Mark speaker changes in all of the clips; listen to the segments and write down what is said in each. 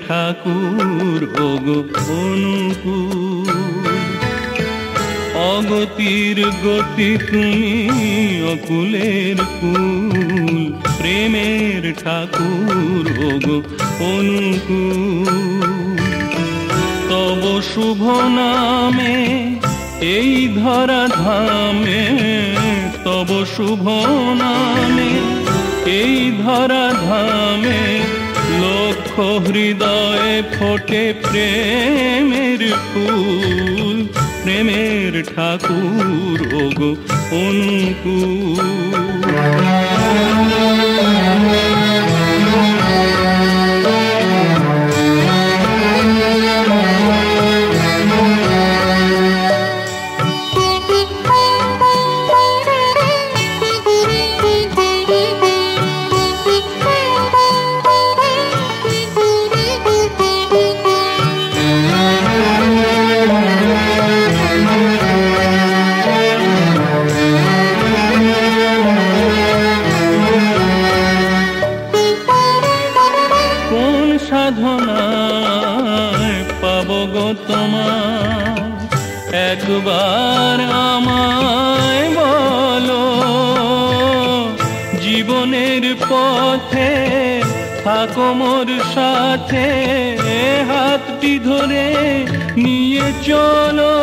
Speaker 1: ঠাকুর ওগো অনুকূল, অগতির গতি তুমি অকুলের কুল। প্রেমের ঠাকুর ওগো অনুকূল, তব শুভ নামে এই ধরা ধামে, তব শুভ নামে এই ধরা ধামে লক্ষ হৃদয়ে ফোটে প্রেমের ফুল। প্রেমের ঠাকুর ওগো অনুকূল। সাধনায় পাব গো তোমার, একবার আমায় বলো। জীবনের পথে থাকো মোর সাথে, হাতটি ধরে নিয়ে চলো।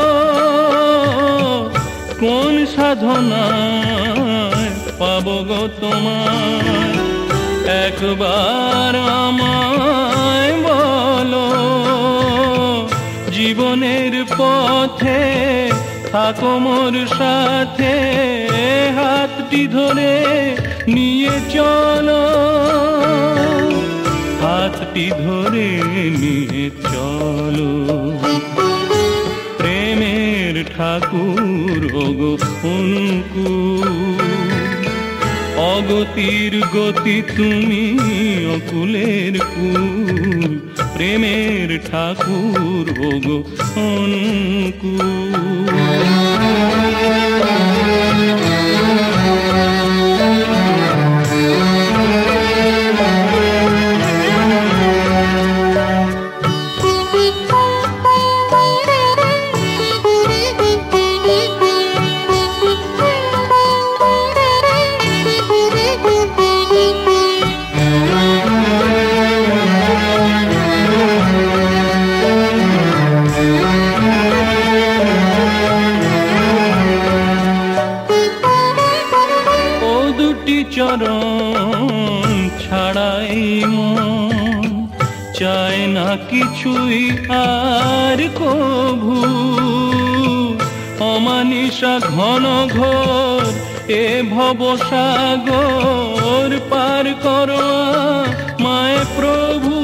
Speaker 1: কোন সাধনায় পাব গো তোমার, একবার আমায় বলো। জীবনের পথে থাকো মোর সাথে, হাতটি ধরে নিয়ে চলো, হাতটি ধরে নিয়ে চলো। প্রেমের ঠাকুর ওগো অনুকূল, অগতির গতি তুমি অকুলের কুল। প্রেমের ঠাকুর ওগো অনুকূল। দুটি চরণ ছাড়াই মন চায় না কিছুই আর কভু। অমানিসা ঘন ঘোর এ ভব সাগর পার করো মায় প্রভু।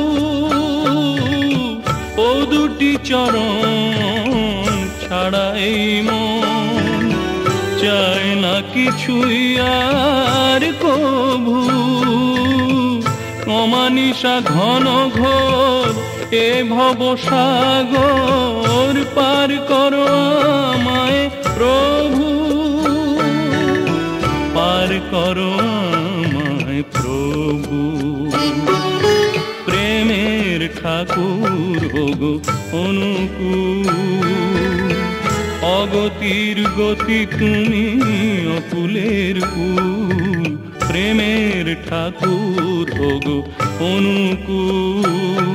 Speaker 1: ও দুটি চরণ ছাড়াই মন চায় না কিছুই আর কভু। অমানিসা ঘন ঘোর এ ভব সাগর পার করো আমায় প্রভু। পার করো আমায় প্রভু। প্রেমের ঠাকুর ওগো অনুকূল, অগতির গতি তুমি অকুলের কুল। প্রেমের ঠাকুর ওগো অনুকূল,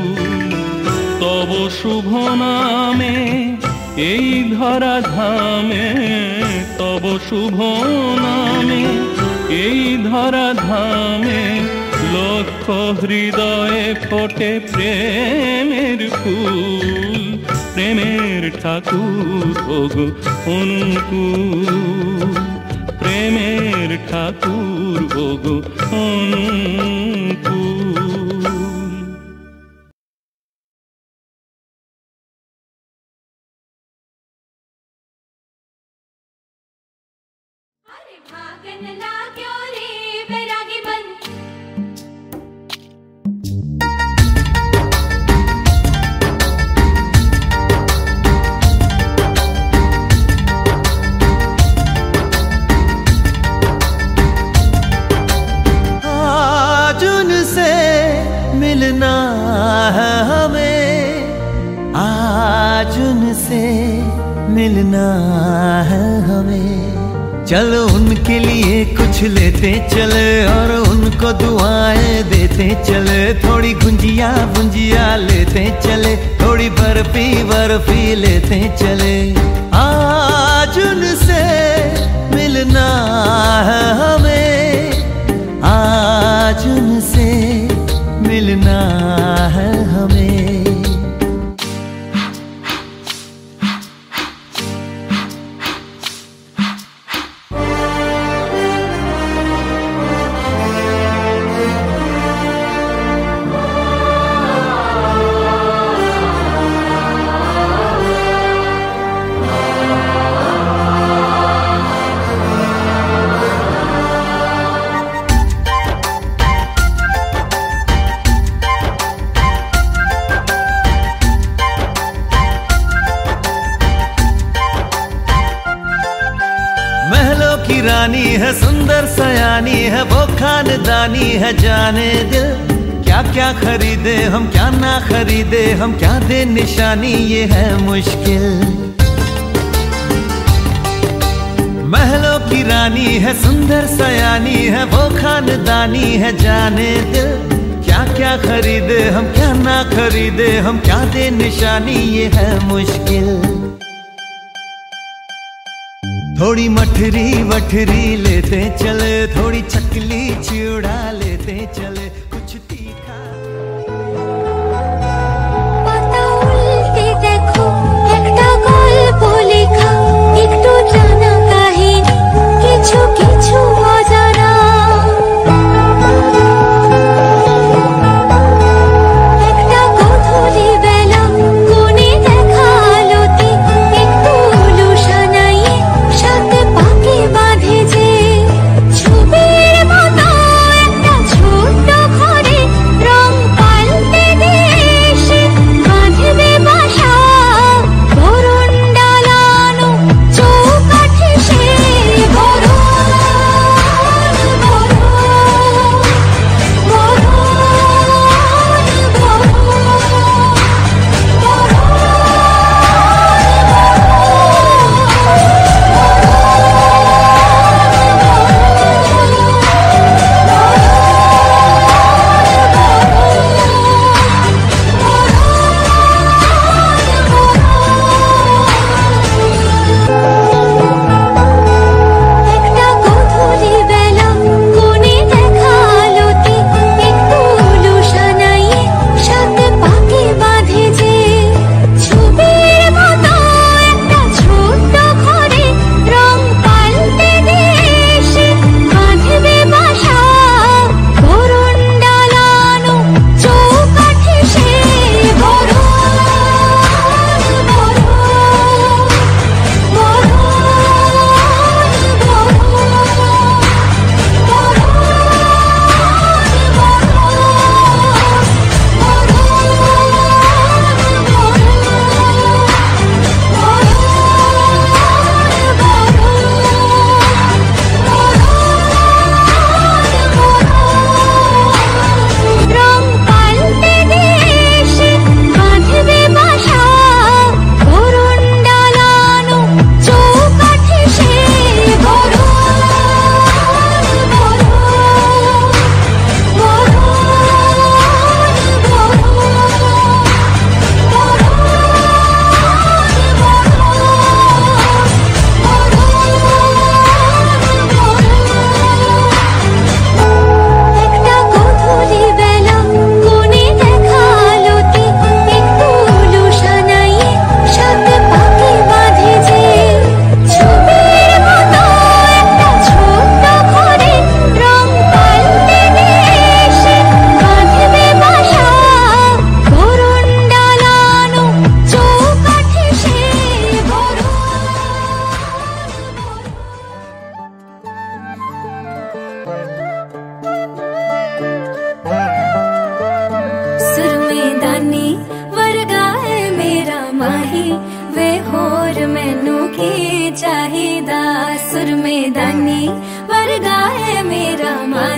Speaker 1: তব শুভ নামে এই ধরা ধামে, তব শুভ নামে এই ধরা ধামে লক্ষ হৃদয়ে ফোটে প্রেমের ফুল। প্রেমের ঠাকুর ওগো অনুকূল, প্রেমের ঠাকুর ওগো অনুকূল।
Speaker 2: मिलना है हमें, आज उनसे मिलना है हमें। चलो उनके लिए कुछ लेते चले और उनको दुआएं देते चले। थोड़ी गुंजिया गुंजिया लेते चले, थोड़ी बर्फी बर्फी लेते चले। आज उनसे मिलना है हमें, आज उनसे मिलना है हमें। रानी है सुंदर सयानी है वो खानदानी है जाने दिल। क्या क्या खरीदे हम क्या ना खरीदे हम, क्या दे निशानी ये है मुश्किल। महलों की रानी है सुंदर सयानी है वो खानदानी है जाने दिल। क्या क्या खरीदे हम क्या ना खरीदे हम, क्या दे निशानी ये है मुश्किल। थोड़ी मठरी वठरी लेते चले, थोड़ी चकली चिड़ा लेते चले, कुछ तीखा।
Speaker 3: पाता उल्टे देखो एकटा गल्प लेखा, एकटू जाना काहिनी किछु किछु अजाना। एकटा गधूली बेला कोने देखा आलोते, एकटू उलुसा नाइये সাথে পাকে বাঁধে যে ছবির মতো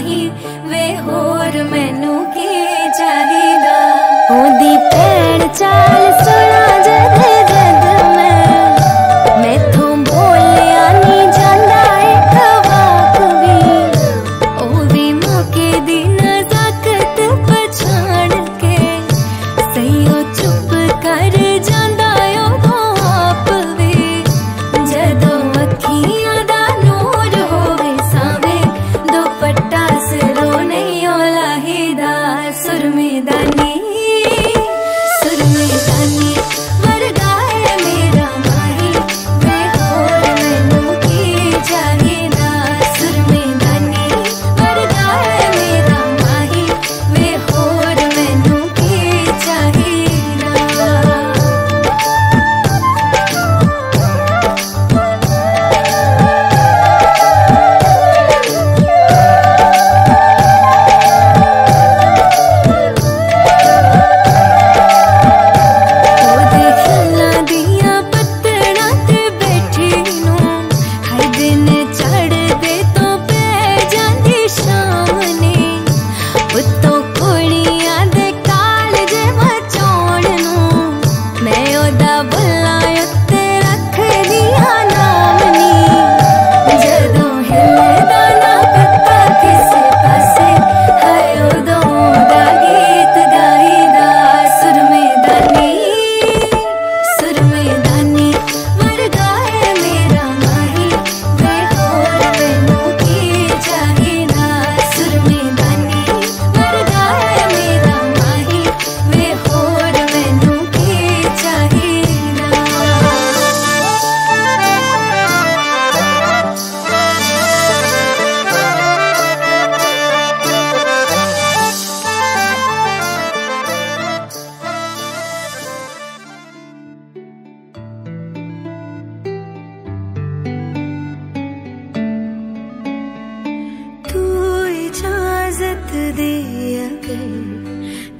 Speaker 3: माही वे होर मैनू की चाहिदा ओदी भैन चाल सुना जद जद मैथों बोलिया नी जांदा एक वाक भी ओ भी मौके दी नज़ाकत पछाण के सही चुप कर जांदा ओ आप वे जदों अखियां दा नूर होवे सावे दुपट्टा सिरों नहीं लाहीदा सुरमेदानी वर्गा है मेरा माही वे होर मैनू की चाहिदा सुरमेदानी वर्गा है मेरा माही वे होर मैनू की चाहिदा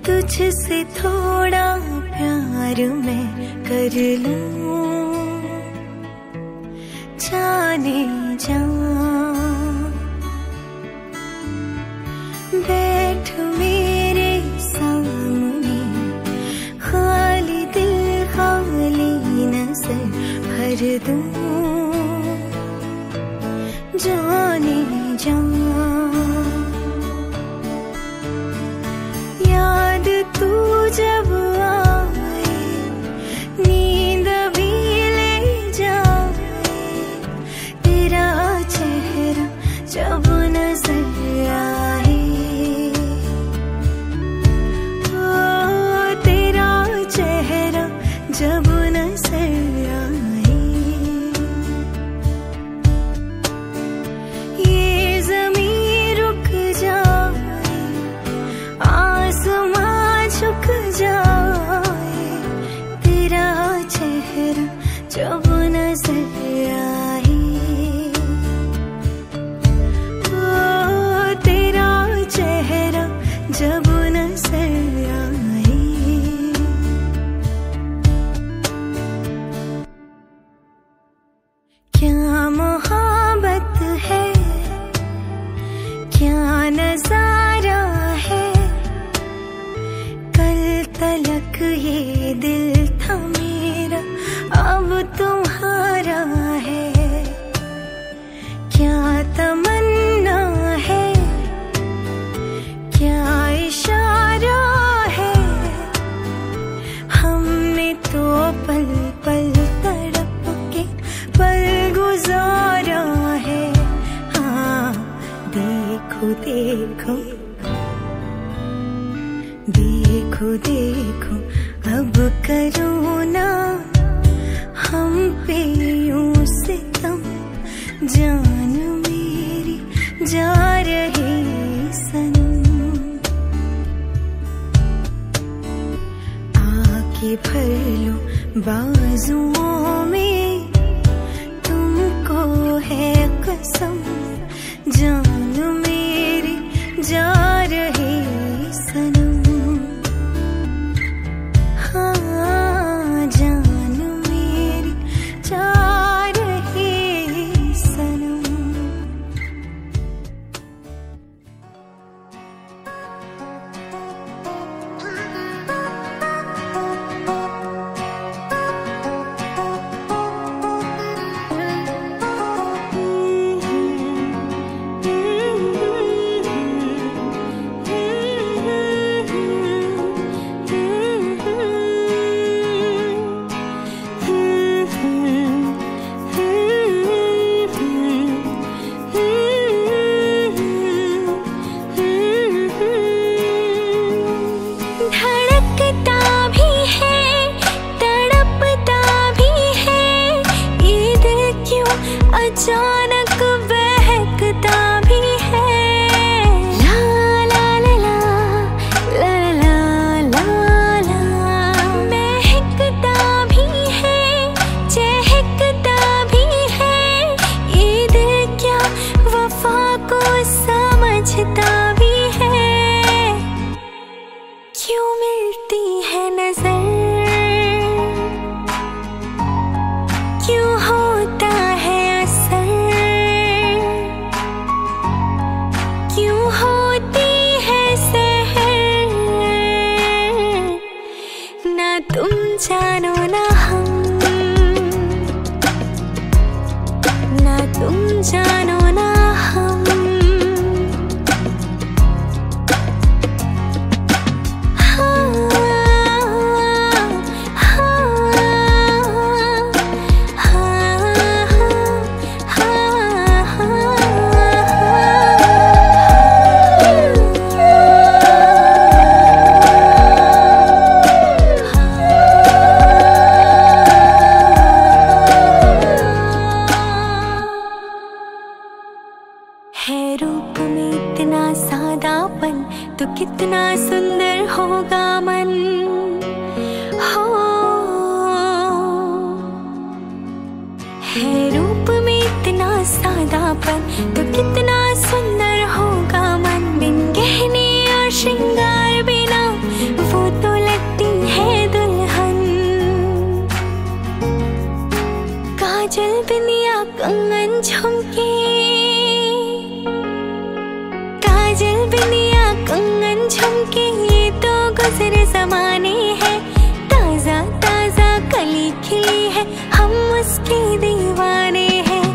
Speaker 3: तुझसे थोड़ा प्यार मैं कर लूं जाने जा बैठ मेरे सामने खाली दिल खाली नजर भर दूं जाने जा तू जब आए नींद भी ले जाए तेरा चेहरा जब नजर आए ओ तेरा चेहरा जब नजर आए ये ज़मीं रुक जाए आसमां झुक जाए तेरा चेहरा जब नजर आए ओ तेरा चेहरा जब नजर आए क्या मोहब्बत है क्या नजारा है तलक ये दिल था मेरा अब तुम्हारा है क्या तमन्ना है क्या इशारा है हमने तो पल पल तड़प के पल गुजारा है हाँ देखो देखो देखो देखो अब करो ना हम पे यूं सितम जान मेरी जा रही सनम आके भर लो बाजुओं में तुमको है कसम जान मेरी जा रही सनम रूप में इतना सादापन तो कितना सुंदर होगा मन। हो है रूप में इतना सादापन तो कितना सुंदर होगा मन। बिन गहने और श्रृंगार बिना वो तो लगती है दुल्हन। काजल बिंदिया कंगन झुमके, काजल बिंदिया कंगन झुमके ये तो गुजरे जमाने हैं। ताजा ताजा कली खिली है हम उसके दीवाने हैं।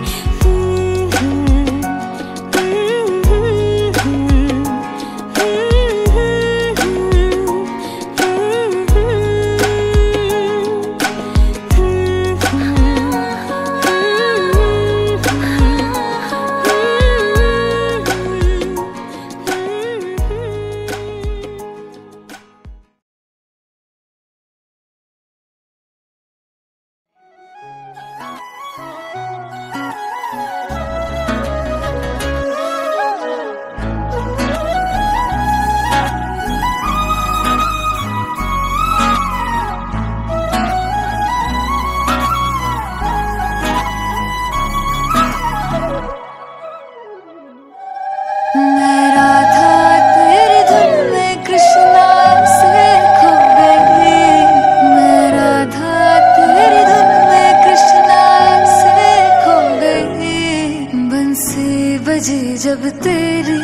Speaker 4: जब तेरी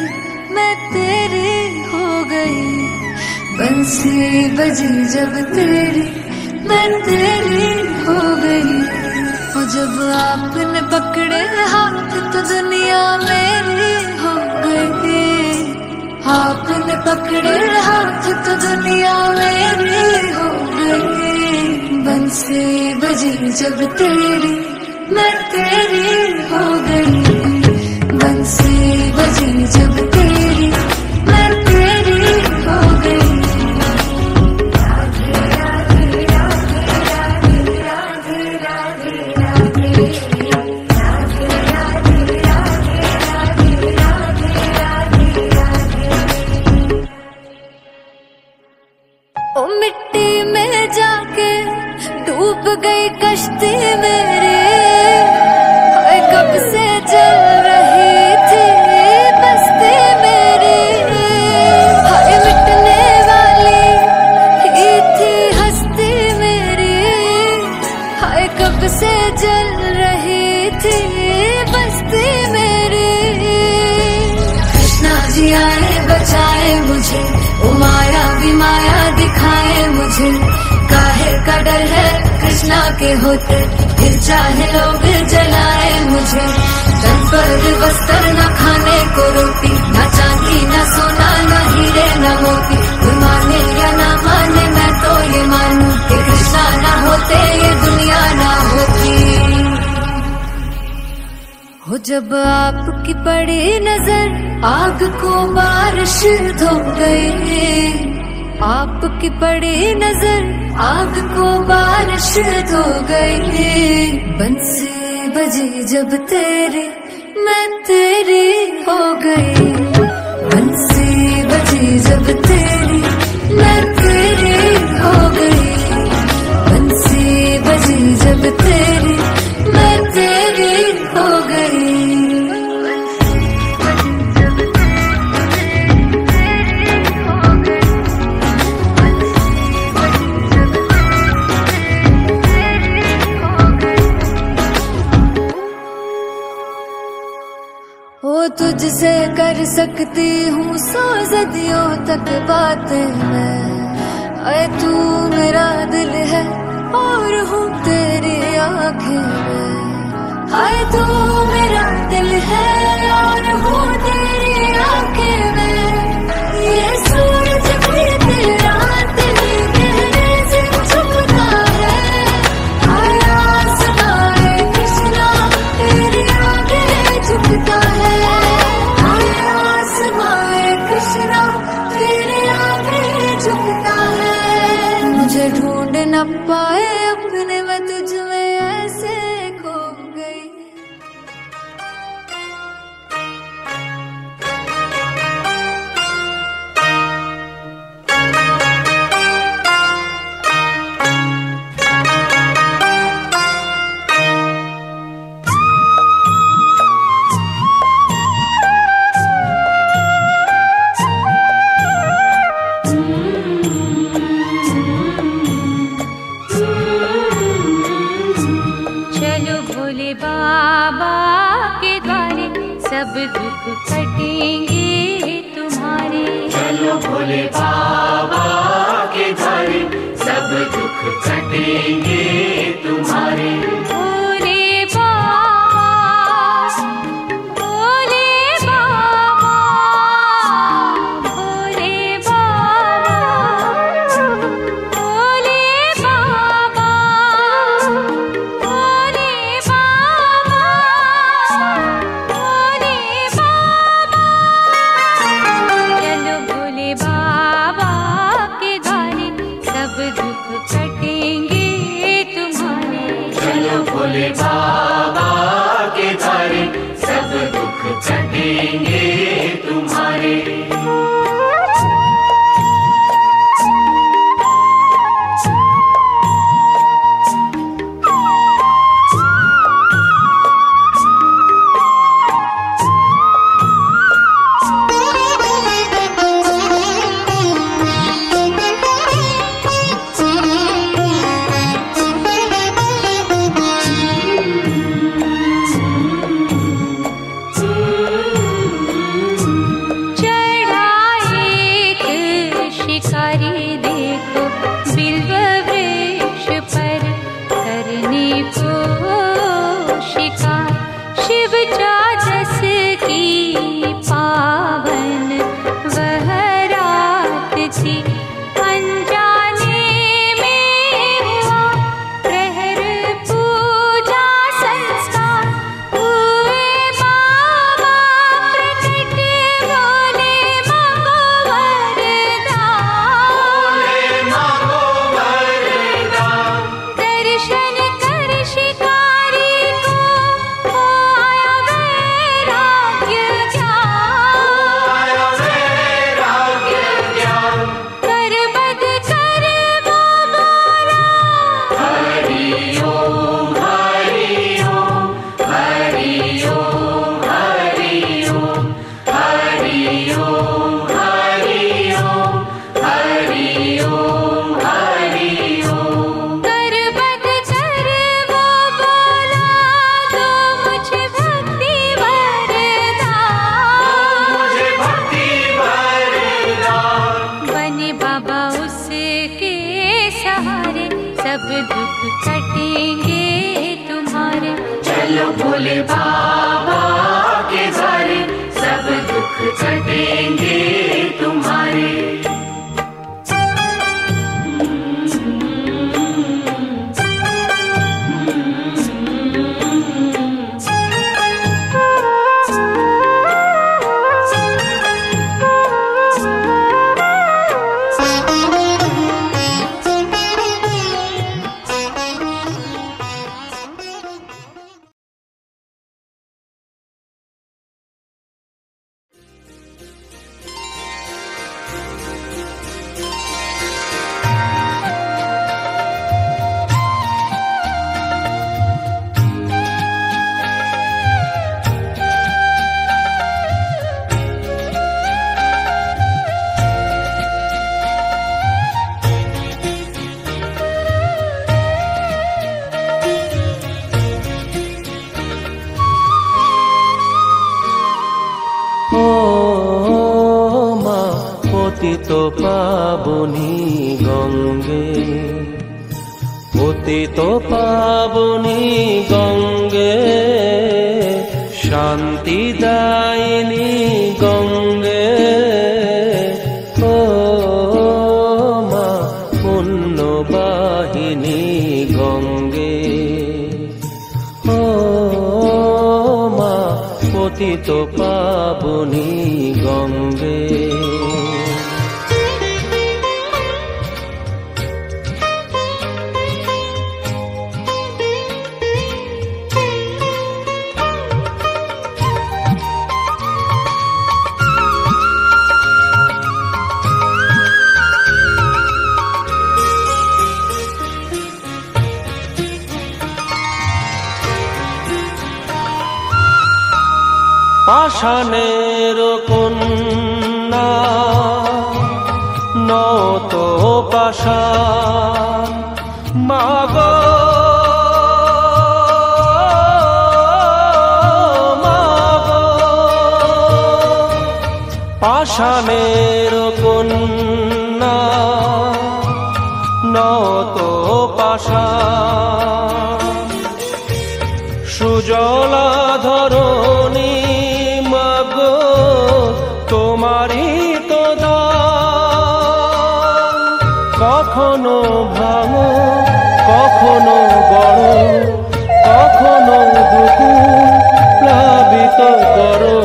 Speaker 4: मैं तेरी हो गई, बंसी बजी जब तेरी मैं तेरी हो गई। और जब आपने पकड़े हाथ तो दुनिया मेरी हो गई। आपने पकड़े हाथ तो दुनिया मेरी हो गई। बंसी बजी जब तेरी मैं तेरी हो गई। बंसी बजी जब तेरी मैं तेरी हो गई। राधे राधे राधे राधे राधे राधे राधे राधे राधे राधे राधे। ओ मिट्टी में जाके डूब गई कश्ती मेरी, कब से जल रही थी बस्ती मेरी। हाय मिटने वाली ही थी हस्ती मेरी, हाय कब से जल रही थी बस्ती मेरी। कृष्णा जी आए बचाए मुझे, ओ माया भी माया दिखाए मुझे। काहे का डर है कृष्णा के होते, फिर चाहे लोग जलाए मुझे। तन पर वस्त्र न खाने को रोटी, न चांदी न सोना न हीरे न मोती। कोई माने या ना माने मैं तो ये मानूं कि कृष्णा ना होते ये दुनिया ना होती। हो जब आपकी पड़ी नजर आग को बारिश धो गई। आपकी पड़ी नजर आग को बारिश धो गई। बंसी बजी जब तेरी मैं तेरी हो गई। बंसी बजी जब तेरी मैं तेरी हो गई। बंसी बजी जब तेरी मैं तेरी हो गई। वो तुझसे कर सकती हूँ 100 सदियों तक बातें मैं। अरे तू मेरा दिल है और हूँ तेरी आँखें में। अरे तू मेरा दिल है और हूँ तेरी आँखें में। ये सूरज भी तेरा दिल गहरे से छुपता है। आसमां कृष्णा तेरी आगे झुकता है। कृष्णा तेरे आगे झुकता है। मुझे ढूंढ न पाए अपने मैं तुझ में ऐसे खो गई। कटेंगे तुम्हारे।
Speaker 5: चलो भोले बाबा के द्वारे सब दुख कटेंगे तुम्हारे।
Speaker 4: भोले बाबा, भोले बाबा, भोले बाबा, भोले बाबा, भोले बाबा, भोले बाबा। चलो भोले बाबा के द्वारे सब दुख कटेंगे तुम्हारे।
Speaker 5: चलो भोले बाबा के द्वारे सब दुख कटेंगे तुम्हारे। भोले बाबा के द्वारे सब दुख कटेंगे तुम्हारे।
Speaker 6: পতিত পাবনী গঙ্গে, পতিত পাবনী গঙ্গে, শান্তিদায়িনী গঙ্গে, ও মা পুণ্যবাহিনী গঙ্গে, ও মা পতিত পাবনী গঙ্গে। পাষাণের কন্যা নত পাষাণ মাগো, মাগো পাষাণের কন্যা নত পাষাণ সুজলা ধরণী মাগো তোমারই তো দান কখনো ভাঙো কখনো গড়ো কখনো দুকু প্লাবিত করো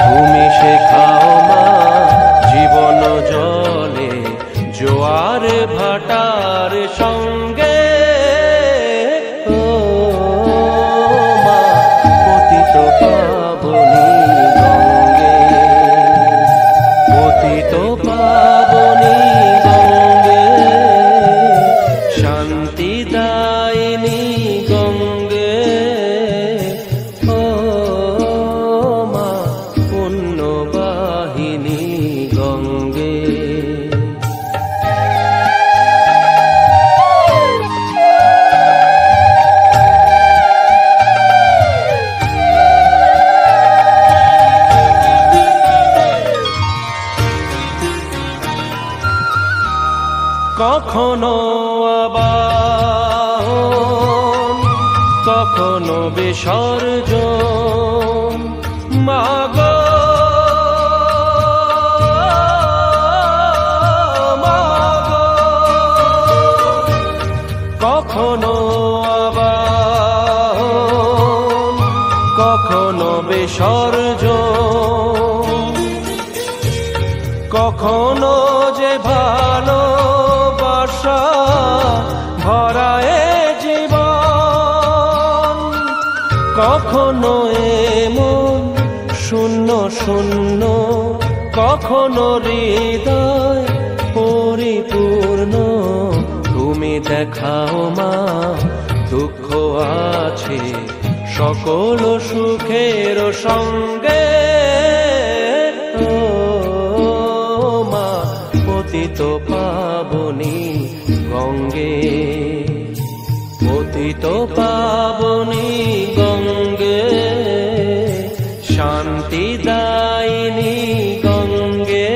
Speaker 6: তুমি শেখাও মা জীবন জলে জোয়ারে ভাটার সঙ্গে ও মা পতিত পাবনী গঙ্গে পতিত পাবনী গঙ্গে শান্তি দায়িনী গঙ্গে ও মা পুণ্যবাহিনী গঙ্গে কখনো আবাহন কখনো বিসর্জন মাগো মাগো কখনো আবাহন কখনো বিসর্জন কখনো যে ভালোবাসা ভরায় জীবন কখনো এমন শূন্য শূন্য কখনো হৃদয় পরিপূর্ণ তুমি দেখাও মা দুঃখ আছে সকল সুখের সঙ্গে ও মা পতিত পাবনী গঙ্গে পতিত পাবনী গঙ্গে শান্তি দায়িনী গঙ্গে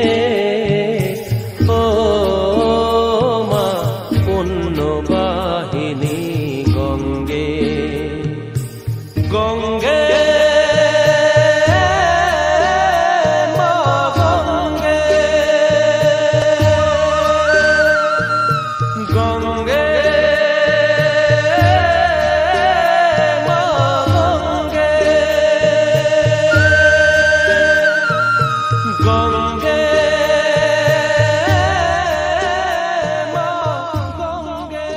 Speaker 6: ও মা পুণ্যবাহিনী গঙ্গে গঙ্গে মা গঙ্গে গঙ্গে মা গঙ্গে গঙ্গে মা গঙ্গে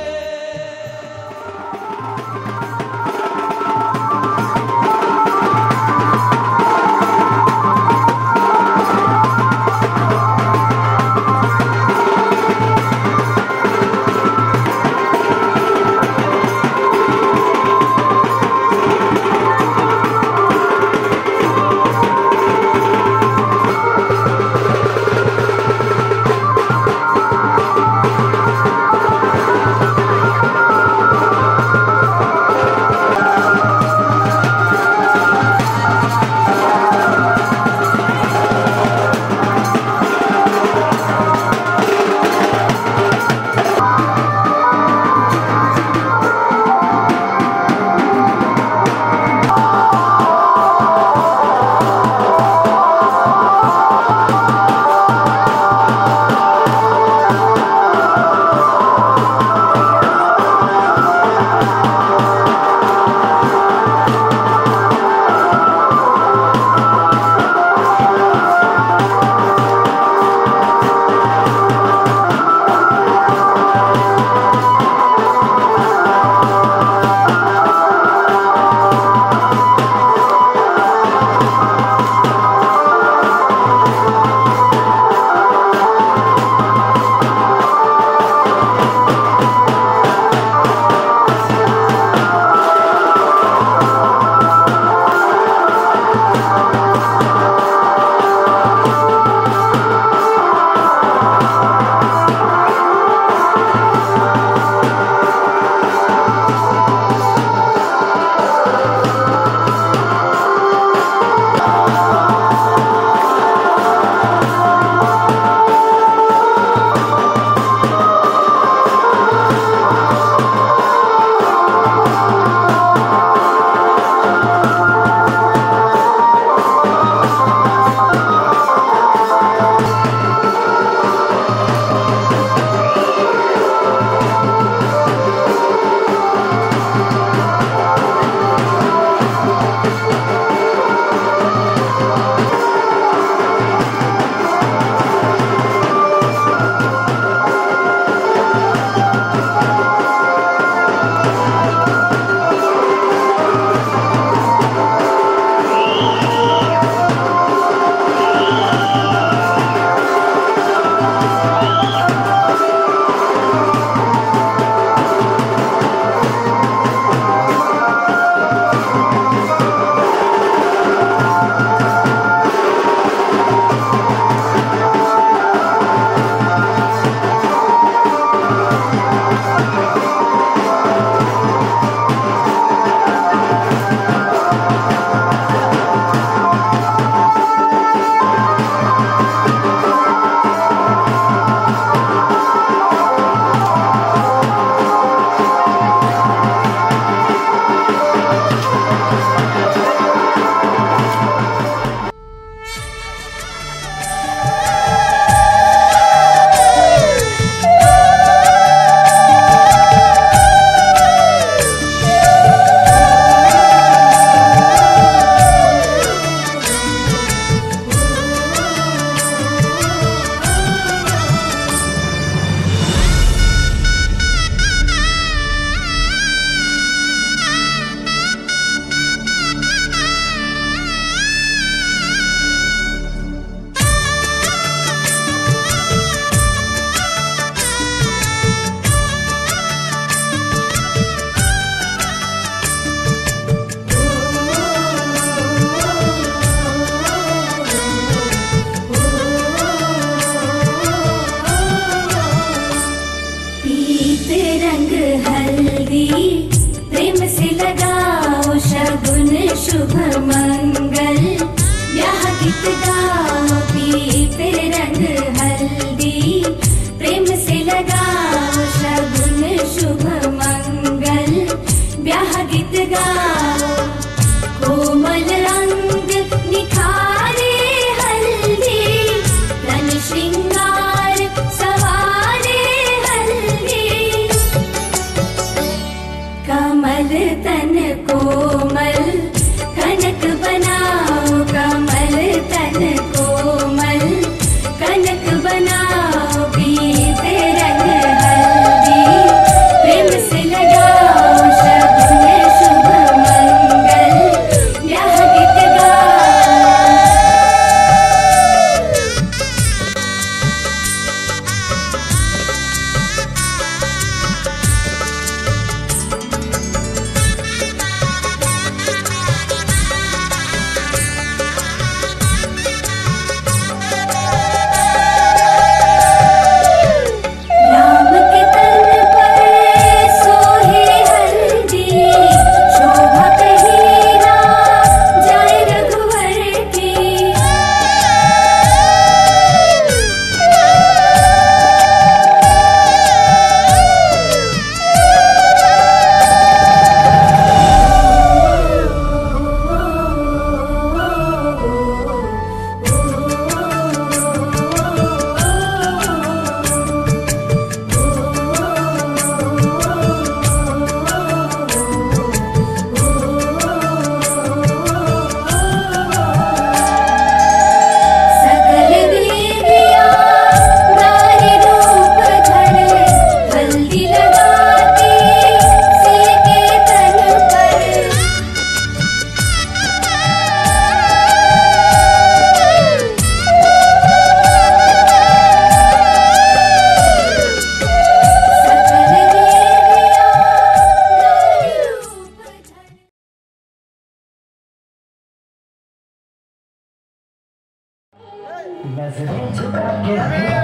Speaker 7: नजरें झुका के रखना,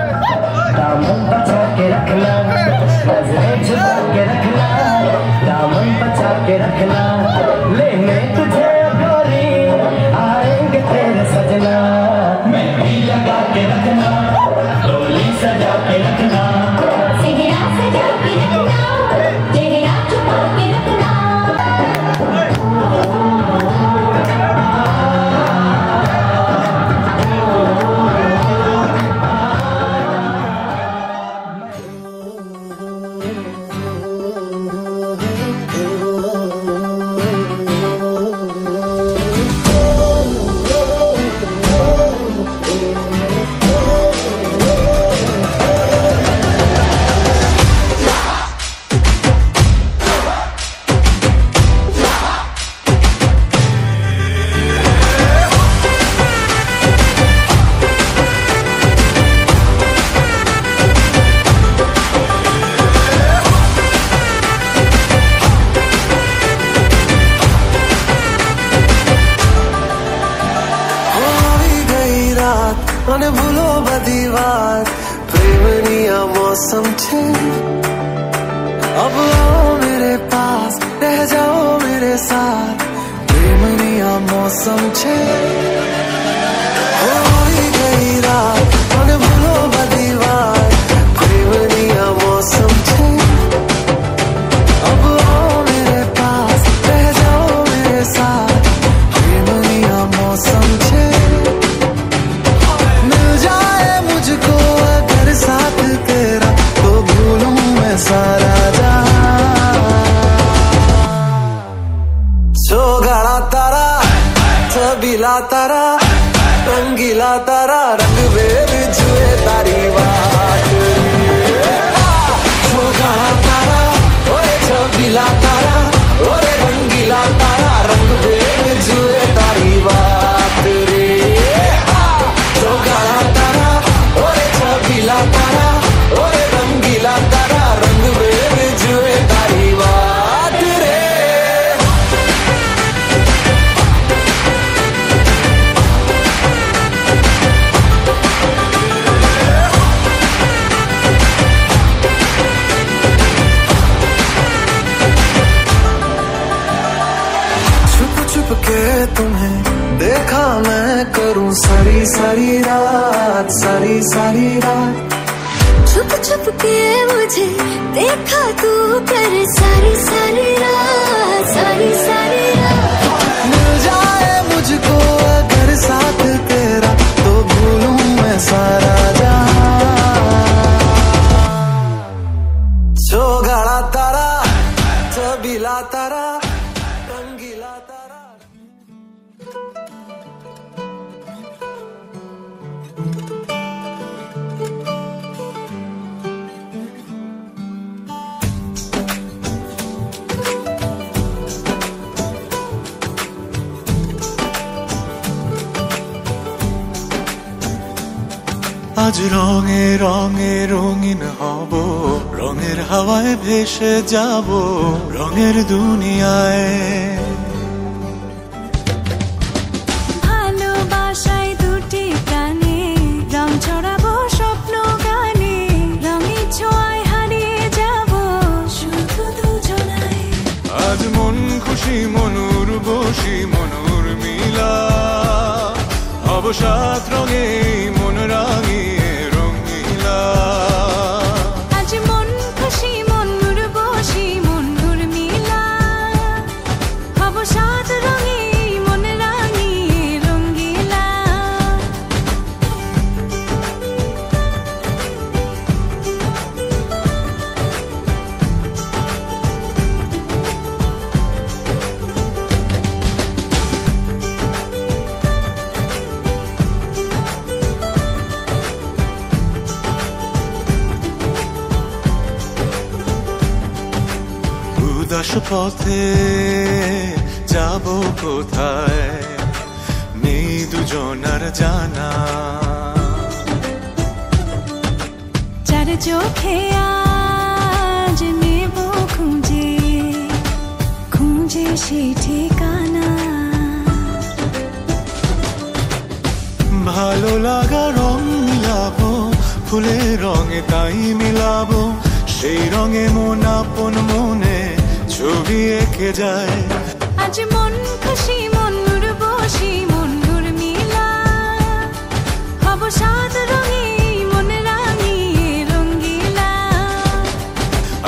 Speaker 7: दामन बचा के रखना, नजरें झुका के रखना, दामन बचा के रखना, लेने तुझे गोरी आएंगे तेरे सजना, मेहंदी लगा के रखना, डोली सजा के रखना,
Speaker 3: सेहरा सजा के रखना, चेहरा छुपा के रखना।
Speaker 8: મને ભૂલો બધી વાત પ્રેમની આ મૌસમ છે अब आओ मेरे पास रह जाओ मेरे साथ प्रेमनी आ मौसम छे होई गई रात મને ભૂલો બધી વાત પ્રેમની आ मौसम छे अब आओ मेरे पास रह जाओ मेरे साथ प्रेमनी आ मौसम छे मुझको अगर साथ तेरा तो भूलूं मैं सारा जहां तारा छबीला तारा रंगीला तारा रंग बेर जुए तारी बात छोगाड़ा तारा ओए छबीला तारा ओए रंगीला तारा रंग बेर जुए तारी बात रे छोगाड़ा तारा छबीला तारा ओए रंगीला तारा रंग बेर जुए तारी बात रे छुप छुप के तुम्हें देखा मैं करूं सारी सारी रात सारी सारी रात
Speaker 4: छुप छुप के मुझे देखा तू कर सारी सारी रात सारी सारी रात
Speaker 8: मिल जाए मुझको अगर साथ तेरा तो भूलूं मैं सारा जहां छोगाड़ा तारा छबीला तारा रंगीला तारा
Speaker 2: আজ রঙে রঙে রঙিন হব রঙের হাওয়ায় ভেসে যাব রঙের দুনিয়ায়
Speaker 3: ভালোবাসায় দুটি প্রাণে রং ছড়াবো স্বপ্ন গানে রঙের ছোঁয়ায় হারিয়ে যাব শুধু দুজনায়
Speaker 2: আজ মন খুশি মনুর বসি মনুর মিলা হব সাত রঙে মন রাঙিয়ে রঙিলা
Speaker 3: আজ মন খুশি মনুর বসি মনুর মিলা হব সাত রঙে মন রাঙিয়ে রঙ্গিলা
Speaker 2: উদাস পথে যাব কোথায় নেই দুজনার জানা
Speaker 3: চার চোখে আজ নেব খুঁজে খুঁজে সে ঠিকানা
Speaker 8: ভালো লাগা রং মিলাবো, ফুলের রঙে তাই মিলাবো, সেই রঙে মন আপন মনে ছবি এঁকে যায়।
Speaker 3: আজ মন খুশি মন উর্বশী মন উর্মিলা, হব সাত রঙে মন রাঙিয়ে রঙ্গিলা।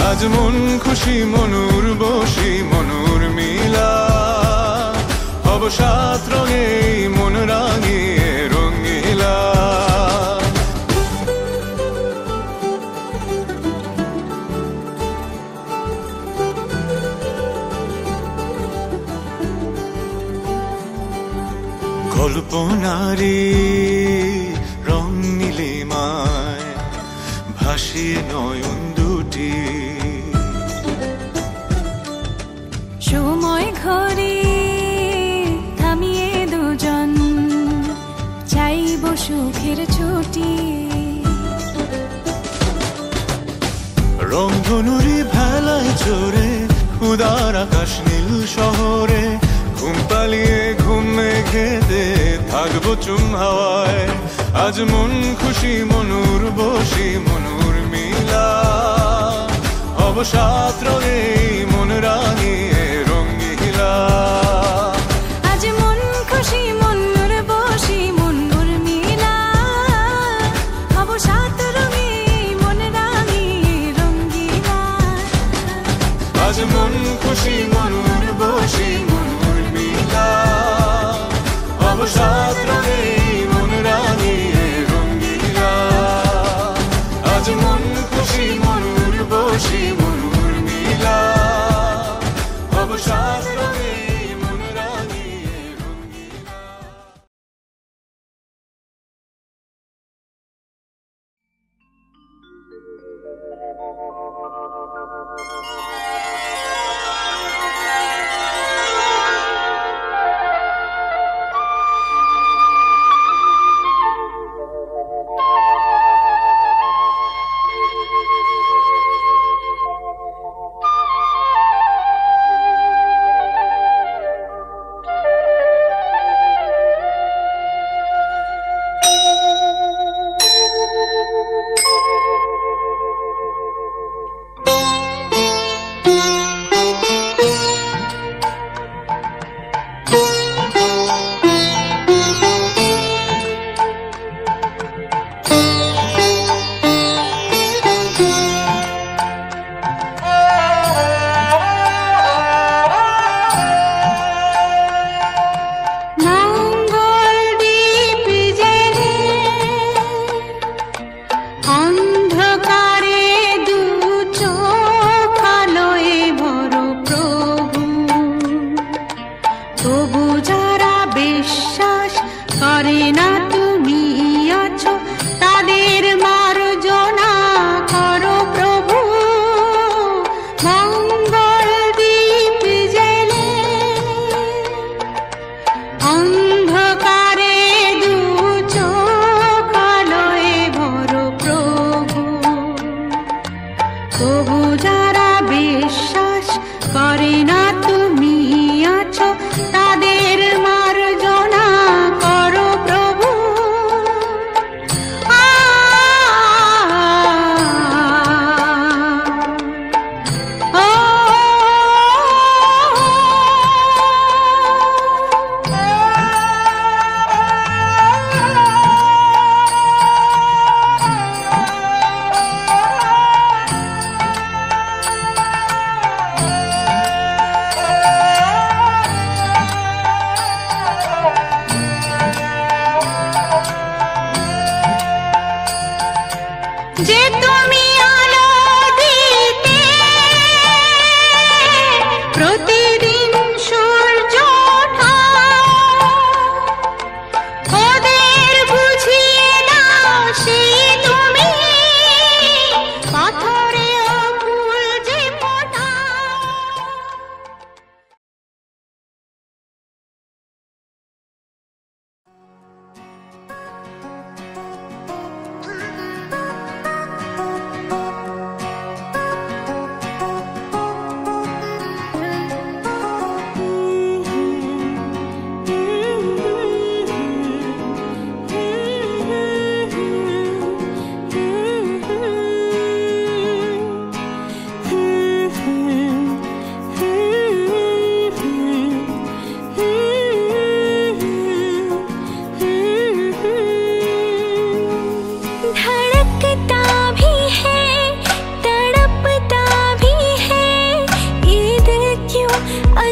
Speaker 8: আজ মন খুশি মন উর্বশী মন উর্মিলা, হব সাত রঙে মন রাঙিয়ে রঙ্গিলা। কল্পনারে রং নীলিমায় ভাসিয়ে নয়ন দুটি,
Speaker 3: সময় ঘরে থামিয়ে দুজন চাইব সুখের ছুটি।
Speaker 8: রংধনুরি ভেলায় চড়ে উদার আকাশ নীল শহরে, ঘুম পালিয়ে ঘুম মেঘেতে থাকবো চুম হাওয়ায়। আজ মন খুশি মন উর্বশী মন উর্মিলা, হব সাত রঙে মন রাঙিয়ে রঙ্গিলা।
Speaker 3: আজ মন খুশি মন উর্বশী মন উর্মিলা, হব সাত রঙে মন রাঙিয়ে রঙ্গিলা।
Speaker 8: আজ মন খুশি মন উর্বশী মন উর্মিলা, হব সাত রঙে মন রাঙিয়ে রঙ্গিলা। আজ মন খুশি মন উর্বশী মন উর্মিলা, হব সাত রঙে মন রাঙিয়ে রঙ্গিলা।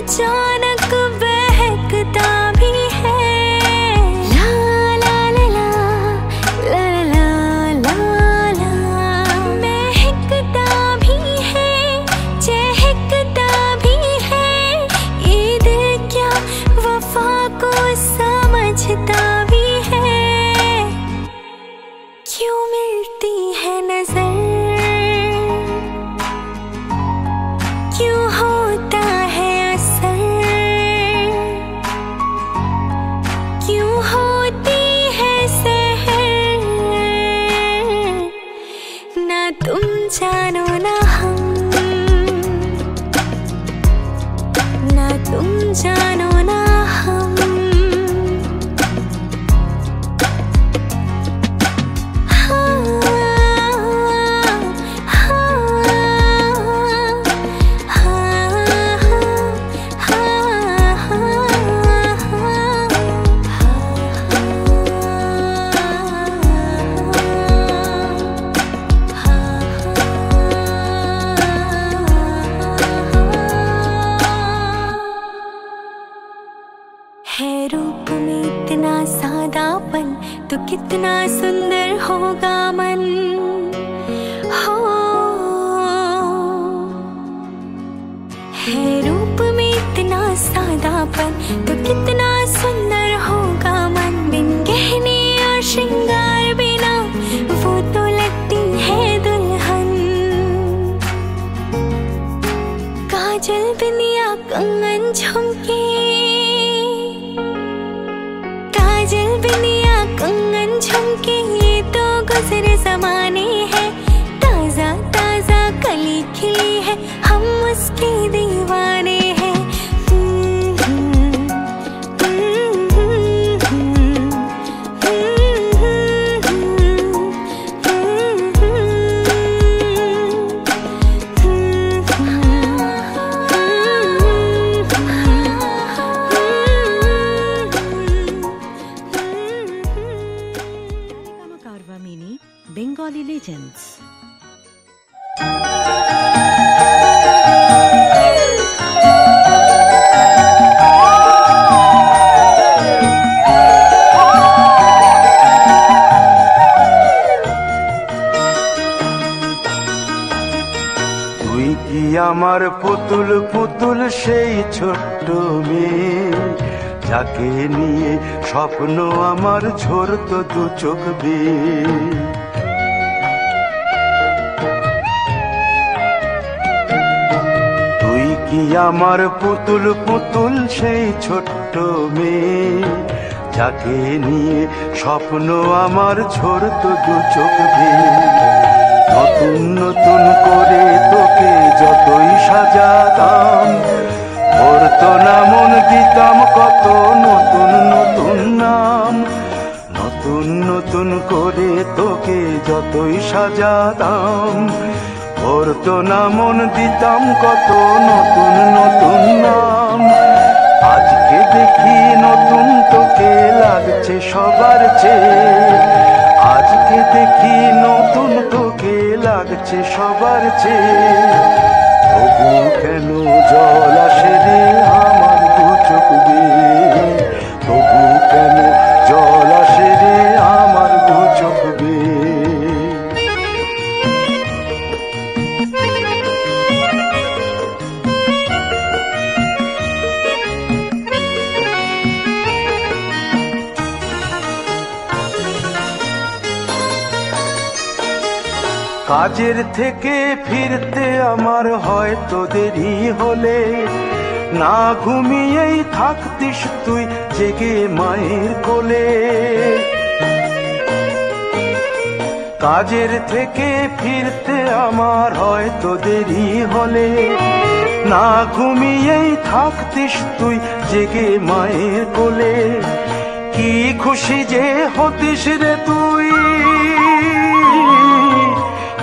Speaker 3: अचानक बहकता भी है। ला ला ला ला ला ला ला ला, महकता भी है, चहकता भी है। ये दिल क्या वफा को समझता भी है। क्यों मिलती है नजर, क्यों होता है असर, क्यों होती है सहर। ना तुम जानो ना हम, ना तुम जानो ना हम। है रूप में इतना सादापन तो कितना सुंदर होगा मन। हो है रूप में इतना सादापन तो कितना सुंदर होगा मन। बिन गहने और श्रृंगार बिना वो तो लगती है दुल्हन। काजल बिंदिया कंगन झुमके, काजल बिंदिया कंगन झुमके, ये तो गुजरे जमाने हैं। ताजा ताजा कली खिली है, हम उसके दीवाने हैं।
Speaker 9: Bengali Legends.
Speaker 8: তুই কি আমার পুতুল পুতুল সেই ছোট্ট মেয়ে, যাকে নিয়ে স্বপ্ন আমার ঝরতো দু চোখ বেয়ে। তুই কি আমার পুতুল পুতুল সেই ছোট্ট মেয়ে, যাকে নিয়ে স্বপ্ন আমার ঝরতো দু চোখ বেয়ে। নতুন নতুন করে তোকে যতই সাজাতাম, ভরতো না মন দিতাম কত নতুন নতুন নাম। নতুন নতুন করে তোকে যতই সাজাতাম, ভরতো না মন দিতাম কত নতুন নতুন নাম। আজকে দেখি নতুন তোকে লাগছে সবার চেয়ে, আজকে দেখি নতুন তোকে লাগছে সবার চেয়ে। তবু কেন জল আসে রে আমার দু চোখ বেয়ে, তবু কেন জল আসে রে আমার দু চোখ বেয়ে। কাজের থেকে ফিরতে আমার হয়তো দেরি হলে, না ঘুমিয়েই থাকতিস তুই জেগে মায়ের কোলে। কাজের থেকে ফিরতে আমার হয়তো দেরি হলে, না ঘুমিয়েই থাকতিস তুই জেগে মায়ের কোলে। কি খুশি যে হতিস রে তুই,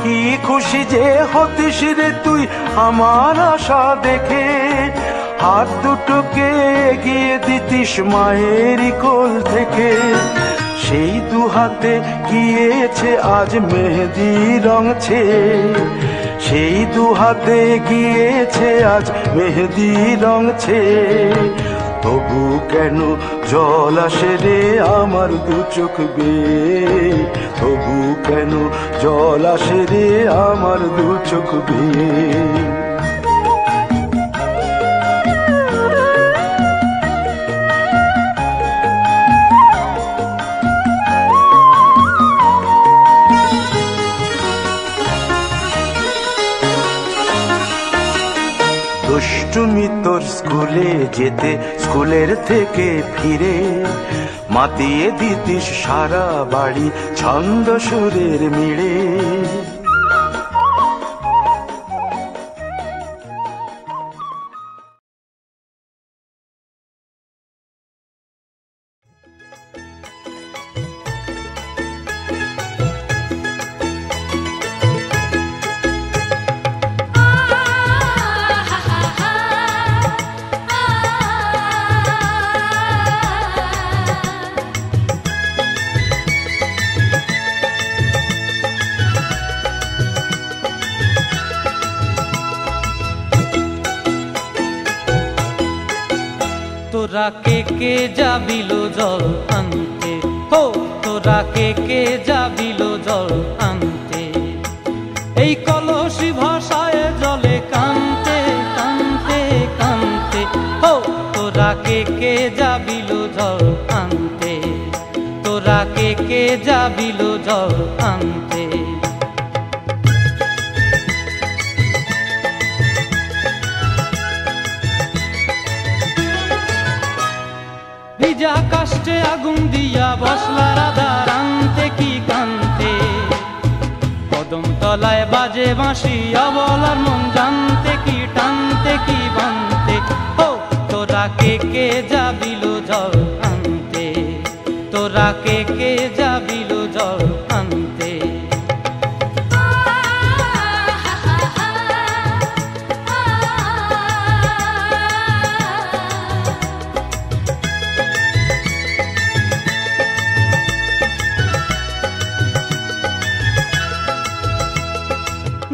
Speaker 8: কি খুশি যে হতিস রে তুই আমার আশা দেখে। হাত দুটোকে এগিয়ে দিতিস মায়েরই কোল থেকে। সেই দু হাতে গিয়েছে আজ মেহেদি রং ছেয়ে,
Speaker 10: সেই দু হাতে গিয়েছে আজ মেহেদি রংছে। তবু কেন জল আসে রে আমার দু চোখ বেয়ে, তবু কেন জল আসে রে আমার দু চোখ বেয়ে। দুষ্টুমি তোর স্কুলে যেতে, স্কুলের থেকে ফিরে মাতিয়ে দিতিস সারা বাড়ি ছন্দ সুরের মিড়ে।
Speaker 6: তোরা কে যাবিল জল আনতে, হো তোরা কে যাবিল জল আনতে। এই কলসি ভাষায় জলে কানতে কানতে কানতে, হো তোরা কে যাবিল জল আনতে। তোরা কে যাবিল জল আনতে। ভিজা কাষ্টে আগুন দিয়া বসলা রাধা রানতে কি কানতে। কদম তলায় বাজে বাঁশি অবলার মন জানতে কি টানতে কি বানতে। ও তোরা কে যাবিল জল আনতে। তোরা কে যাবিল জল আনতে।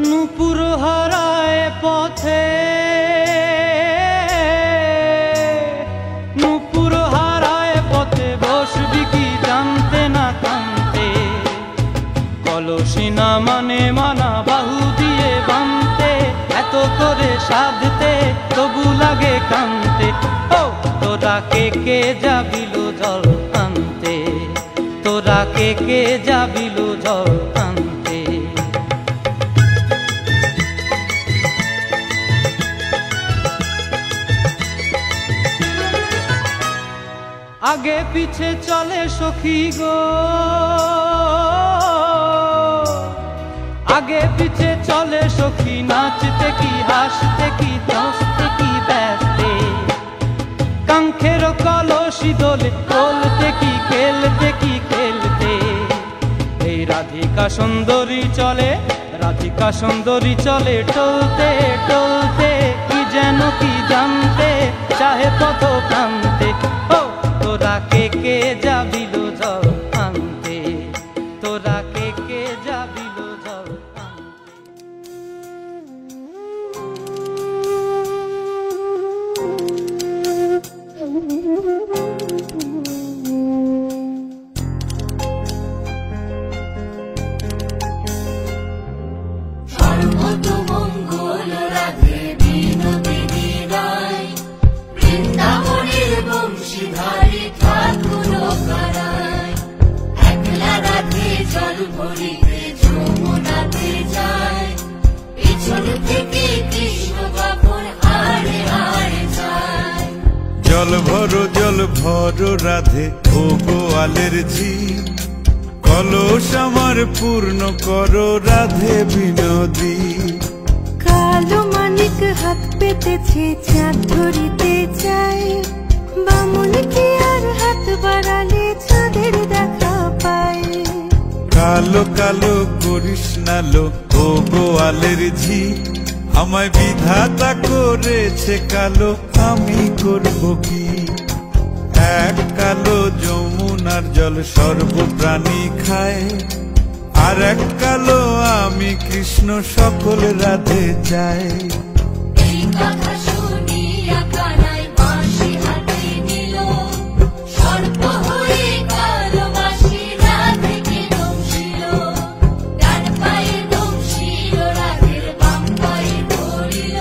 Speaker 6: নূপুর হারায় পথে, নূপুর হারায় পথে বসবি কি জানতে না কানতে। কলসি না মানে মানা বাহু দিয়ে বানতে, এত করে সাধতে তবু লাগে কানতে। ও তোরা কে যাবিল জল আনতে। তোরা কে যাবিল জল আনতে। আগে পিছে চলে সখী গো, আগে পিছে চলে সখী নাচতে কি হাসতে কি দোস্তে কি ব্যস্তে। কাঙ্ক্ষের কলসি দোলে বলতে কি খেলতে কি খেলতে। এই রাধিকা সুন্দরী চলে, রাধিকা সুন্দরী চলে টলতে টলতে, কি যেন কি জানতে চাহে পথ প্রান্তে। ও তোরা কে যাবিল জল আনতে। তোরা কে যাবিল জল আনতে।
Speaker 5: সর্বতমঙ্গল রাধে বিনোদিনী রায়, বৃন্দাবনের বংশীধারী ঠাকুর কারায়। একলা রাধে জল ভরিতে যমুনাতে যায়, পিছন থেকে কৃষ্ণ কখন হারে হারে যায়।
Speaker 11: জল ভরো রাধে ও গোয়ালের ঝি, কলস আমার পূর্ণ করো রাধে বিনোদী।
Speaker 3: কালো মানিক হাত পেতেছে চাঁদ ধরিতে চায়, বামুন কি আর হাত বাড়ালে চাঁদের দেখা পায়।
Speaker 11: কালো কালো করিস নালো ও গোয়ালের ঝি, আমায় বিধাতা করেছে কালো, আমি করব কি। এক কালো যমুনার জল সর্বপ্রাণী খায়, আর এক কালো আমি কৃষ্ণ সকল রাধে চাই।
Speaker 5: এই কথা শুনিয়া কানাই বাঁশি হাতে নিল, সর্প হয়ে কালো বাঁশি রাধেকে দংশিল। ডান পায়ে দংশিল রাধের, বাম পায়ে ধরিল।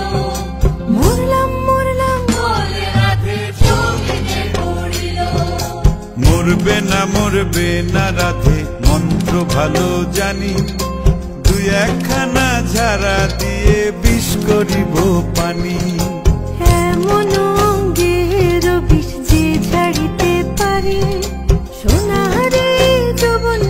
Speaker 3: মরলাম মরলাম
Speaker 5: বলে রাধে চোখে পড়িল।
Speaker 11: মরবে না রাধে মন্ত্র ভালো জানি, দুই একখানা ঝাড়া দিয়ে বিষ করিব পানি।
Speaker 3: এমন অঙ্গের বিষ যে ছাড়িতে পারে, সোনারে যৌবন